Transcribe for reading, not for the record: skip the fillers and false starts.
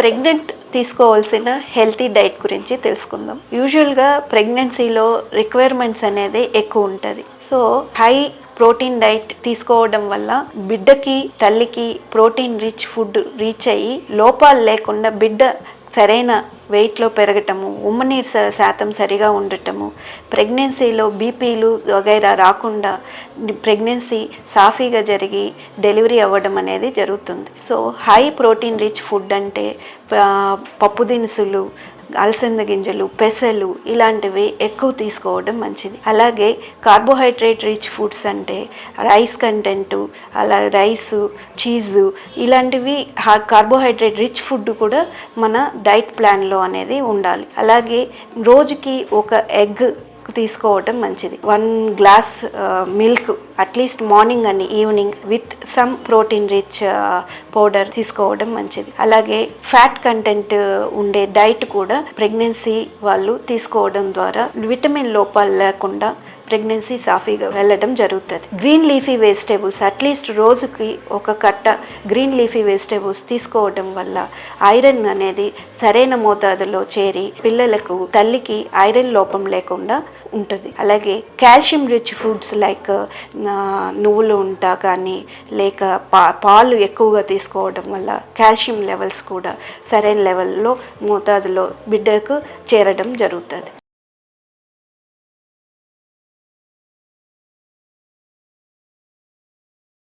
Pregnant తీసుకోవాల్సిన healthy diet గురించి తెలుసుకుందాం. యూజువల్గా ప్రెగ్నెన్సీలో రిక్వైర్మెంట్స్ అనేది ఎక్కువ ఉంటుంది. సో హై ప్రోటీన్ డైట్ తీసుకోవడం వల్ల బిడ్డకి తల్లికి ప్రోటీన్ రిచ్ ఫుడ్ రీచ్ అయ్యి లోపాలు లేకుండా బిడ్డ సరైన వెయిట్లో పెరగటము, ఉమ్మనీరు శాతం సరిగా ఉండటము, ప్రెగ్నెన్సీలో బీపీలు వగైరా రాకుండా ప్రెగ్నెన్సీ సాఫీగా జరిగి డెలివరీ అవ్వడం అనేది జరుగుతుంది. So high protein rich food అంటే పప్పు దినుసులు, అలసంద గింజలు, పెసలు ఇలాంటివి ఎక్కువ తీసుకోవడం మంచిది. అలాగే కార్బోహైడ్రేట్ రిచ్ ఫుడ్స్ అంటే రైస్ కంటెంటు, అలా రైసు, చీజు ఇలాంటివి కార్బోహైడ్రేట్ రిచ్ ఫుడ్ కూడా మన డైట్ ప్లాన్లో అనేది ఉండాలి. అలాగే రోజుకి ఒక ఎగ్ తీసుకోవడం మంచిది. 1 glass milk at least morning and evening with some protein rich powder తీసుకోవడం మంచిది. అలాగే ఫ్యాట్ కంటెంట్ ఉండే డైట్ కూడా ప్రెగ్నెన్సీ వాళ్ళు తీసుకోవడం ద్వారా విటమిన్ లోపాలు లేకుండా ప్రెగ్నెన్సీ సాఫీగా వెళ్ళడం జరుగుతుంది. గ్రీన్ లీఫీ వెజిటేబుల్స్ అట్లీస్ట్ రోజుకి ఒక కట్ట గ్రీన్ లీఫీ వెజిటేబుల్స్ తీసుకోవడం వల్ల ఐరన్ అనేది సరైన మోతాదులో చేరి పిల్లలకు తల్లికి ఐరన్ లోపం లేకుండా ఉంటుంది. అలాగే కాల్షియం రిచ్ ఫుడ్స్ లైక్ నువ్వులు ఉంటా కానీ లేక పాలు ఎక్కువగా తీసుకోవడం వల్ల కాల్షియం లెవెల్స్ కూడా సరైన లెవెల్లో మోతాదులో బిడ్డకు చేరడం జరుగుతుంది.